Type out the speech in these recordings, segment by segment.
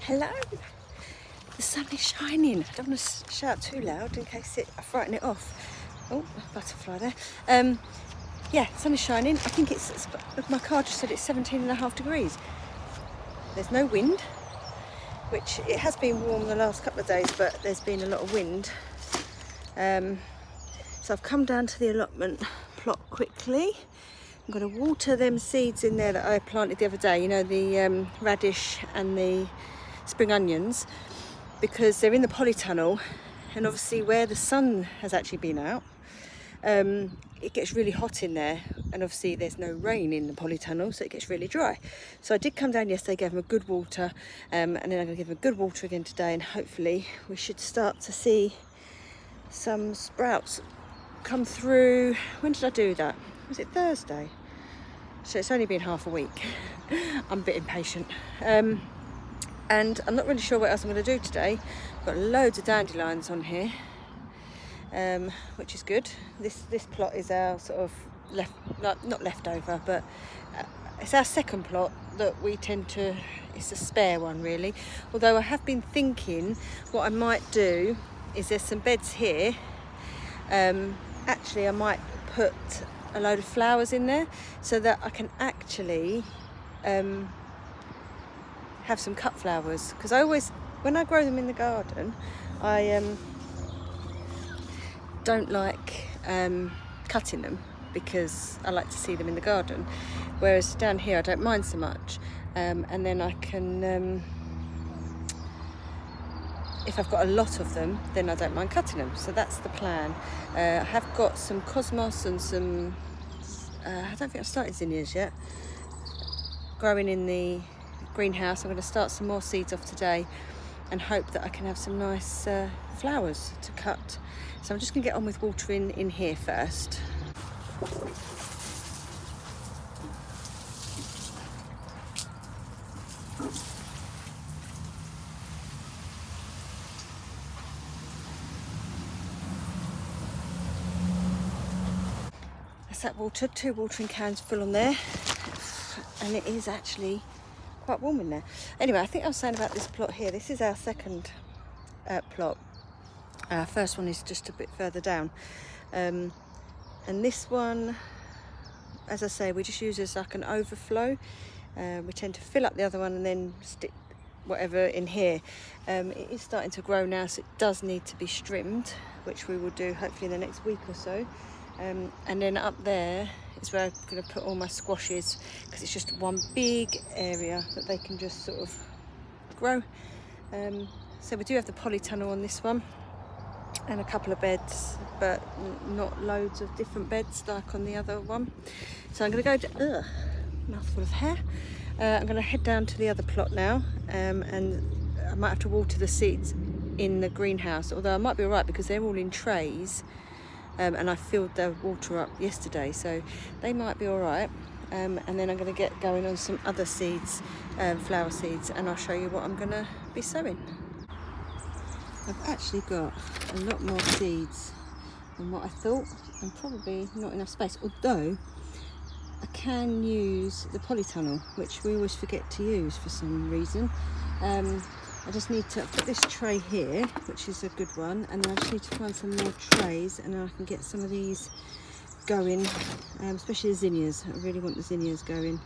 Hello. The sun is shining. I don't want to shout too loud in case I frighten it off. Oh, butterfly there. Yeah, sun is shining. I think my card just said it's 17.5 degrees. There's no wind, which it has been warm the last couple of days, but there's been a lot of wind. So I've come down to the allotment plot quickly. I'm going to water them seeds in there that I planted the other day, you know, the radish and the spring onions, because they're in the polytunnel, and obviously where the sun has actually been out, it gets really hot in there, and obviously there's no rain in the polytunnel, so it gets really dry. So I did come down yesterday, gave them a good water, and then I'm going to give them a good water again today, and hopefully we should start to see some sprouts come through. When did I do that? Was it Thursday? So it's only been half a week. I'm a bit impatient. And I'm not really sure what else I'm going to do today. I've got loads of dandelions on here, which is good. This plot is our sort of not leftover, but it's our second plot that we tend to, it's a spare one really. Although I have been thinking what I might do is there's some beds here. Actually I might put a load of flowers in there so that I can actually have some cut flowers, because I always, when I grow them in the garden, I don't like cutting them because I like to see them in the garden, whereas down here I don't mind so much, and then I can if I've got a lot of them, then I don't mind cutting them. So that's the plan. I have got some cosmos and some I don't think I've started zinnias yet growing in the greenhouse. I'm going to start some more seeds off today and hope that I can have some nice flowers to cut. So I'm just going to get on with watering in here first. That's that water, 2 watering cans full on there, and it is actually quite warm in there. Anyway, I think I was saying about this plot here. This is our second plot. Our first one is just a bit further down, and this one, as I say, we just use as like an overflow. We tend to fill up the other one and then stick whatever in here. It is starting to grow now, so it does need to be trimmed, which we will do hopefully in the next week or so. And then up there is where I'm going to put all my squashes, because it's just one big area that they can just sort of grow. So we do have the polytunnel on this one and a couple of beds, but not loads of different beds like on the other one. So I'm going to go to, mouthful of hair. I'm going to head down to the other plot now, and I might have to water the seeds in the greenhouse, although I might be alright because they're all in trays. And I filled their water up yesterday, so they might be all right. And then I'm going to get going on some other seeds, flower seeds, and I'll show you what I'm going to be sowing. I've actually got a lot more seeds than what I thought, and probably not enough space, although I can use the polytunnel, which we always forget to use for some reason. I just need to put this tray here, which is a good one, and then I just need to find some more trays, and then I can get some of these going, especially the zinnias. I really want the zinnias going.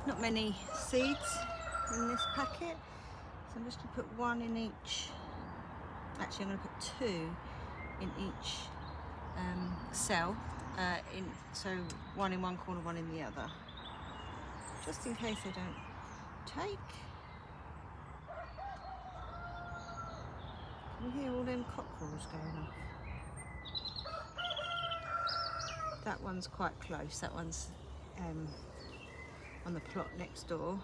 Not many seeds in this packet, so I'm just going to put one in each. Actually, I'm going to put two in each cell, so one in one corner, one in the other, just in case they don't take. Can you hear all them cockerels going off? That one's quite close, that one's on the plot next door,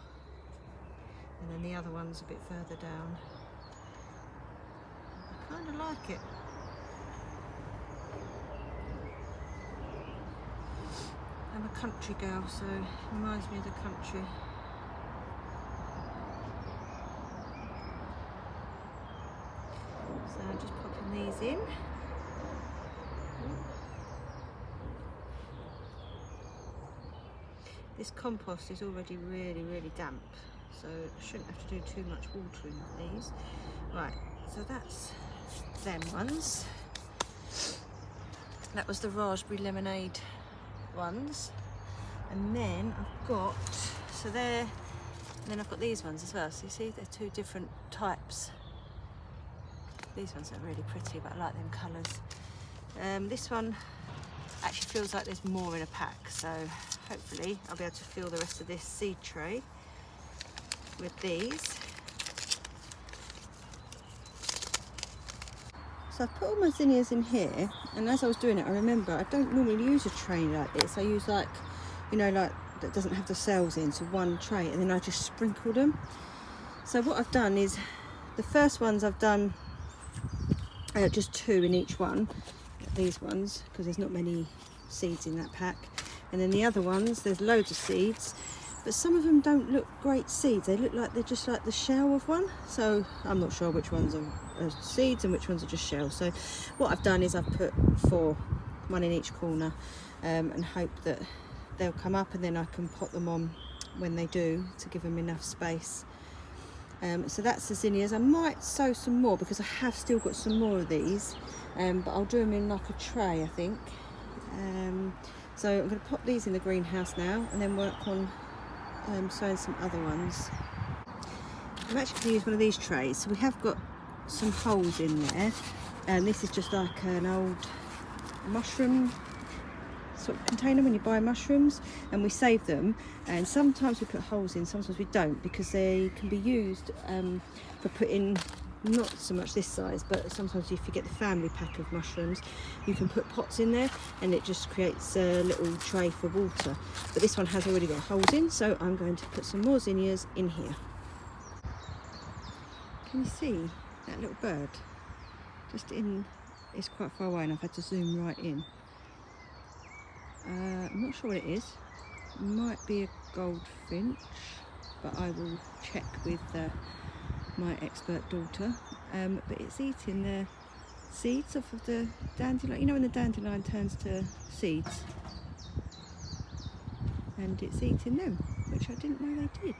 and then the other one's a bit further down. I kind of like it. I'm a country girl, so it reminds me of the country. So I'm just popping these in. This compost is already really damp, so I shouldn't have to do too much watering of these. Right, so that's them ones. That was the raspberry lemonade ones, and then I've got, so there, and then I've got these ones as well. So you see, they're two different types. These ones are really pretty, but I like them colours. This one actually feels like there's more in a pack, so hopefully I'll be able to fill the rest of this seed tray with these. So I've put all my zinnias in here, and as I was doing it I remember I don't normally use a tray like this. I use like, you know, like that doesn't have the cells in, so one tray, and then I just sprinkle them. So what I've done is, the first ones I've done just two in each one, these ones, because there's not many seeds in that pack, and then the other ones there's loads of seeds, but some of them don't look great seeds. They look like they're just like the shell of one, so I'm not sure which ones are seeds and which ones are just shells. So what I've done is I've put four, one in each corner, and hope that they'll come up, and then I can pop them on when they do, to give them enough space. So that's the zinnias. I might sow some more because I have still got some more of these, but I'll do them in like a tray, I think. So I'm going to pop these in the greenhouse now, and then work on sowing some other ones. I'm actually going to use one of these trays. So we have got some holes in there, and this is just like an old mushroom sort of container when you buy mushrooms, and we save them, and sometimes we put holes in, sometimes we don't, because they can be used for putting, not so much this size, but sometimes if you get the family pack of mushrooms, you can put pots in there and it just creates a little tray for water. But this one has already got holes in, so I'm going to put some more zinnias in here. Can you see that little bird? Just in, it's quite far away and I've had to zoom right in. I'm not sure what it is. It might be a goldfinch, but I will check with my expert daughter. But it's eating the seeds off of the dandelion. You know when the dandelion turns to seeds? And it's eating them, which I didn't know they did.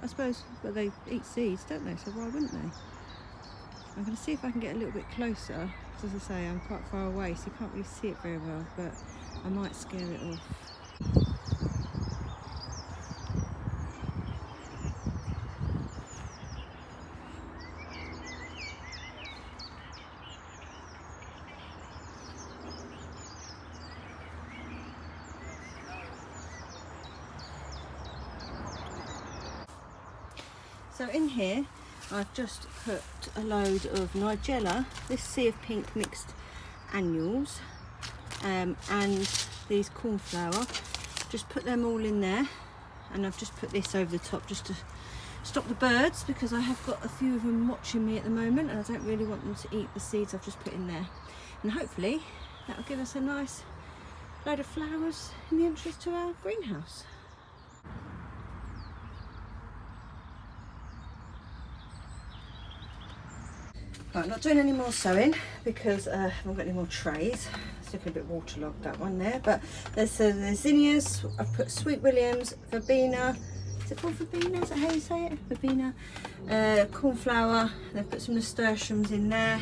I suppose, well, they eat seeds, don't they? So why wouldn't they? I'm going to see if I can get a little bit closer, because as I say, I'm quite far away, so you can't really see it very well, but I might scare it off. So in here, I've just put a load of Nigella, this Sea of Pink mixed annuals, and these cornflower. Just put them all in there, and I've just put this over the top just to stop the birds, because I have got a few of them watching me at the moment and I don't really want them to eat the seeds I've just put in there. And hopefully that will give us a nice load of flowers in the entrance to our greenhouse. Right, not doing any more sewing because I haven't got any more trays. It's looking a bit waterlogged, that one there. But there's the zinnias. I've put Sweet Williams, verbena. Is it called verbena? Is that how you say it? Verbena. Cornflower. And I've put some nasturtiums in there.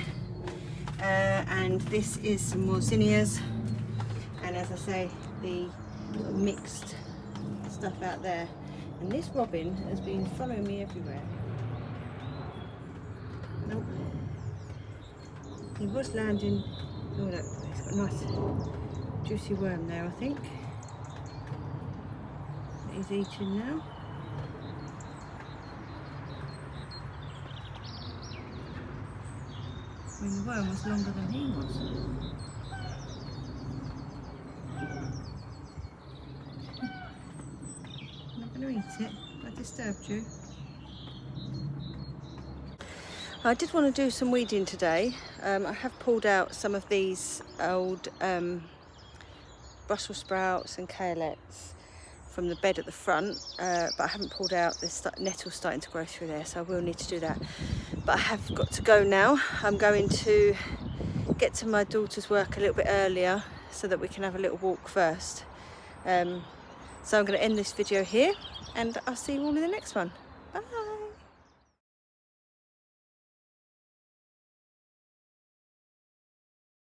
And this is some more zinnias. And as I say, the mixed stuff out there. And this robin has been following me everywhere. Nope. He was landing. Oh look, he's got a nice juicy worm there, I think. That he's eating now. I mean, the worm was longer than he was. I'm not going to eat it. I disturbed you. I did want to do some weeding today. I have pulled out some of these old Brussels sprouts and kaleets from the bed at the front, but I haven't pulled out this nettle starting to grow through there, so I will need to do that. But I have got to go now. I'm going to get to my daughter's work a little bit earlier so that we can have a little walk first. So I'm going to end this video here, and I'll see you all in the next one. Bye.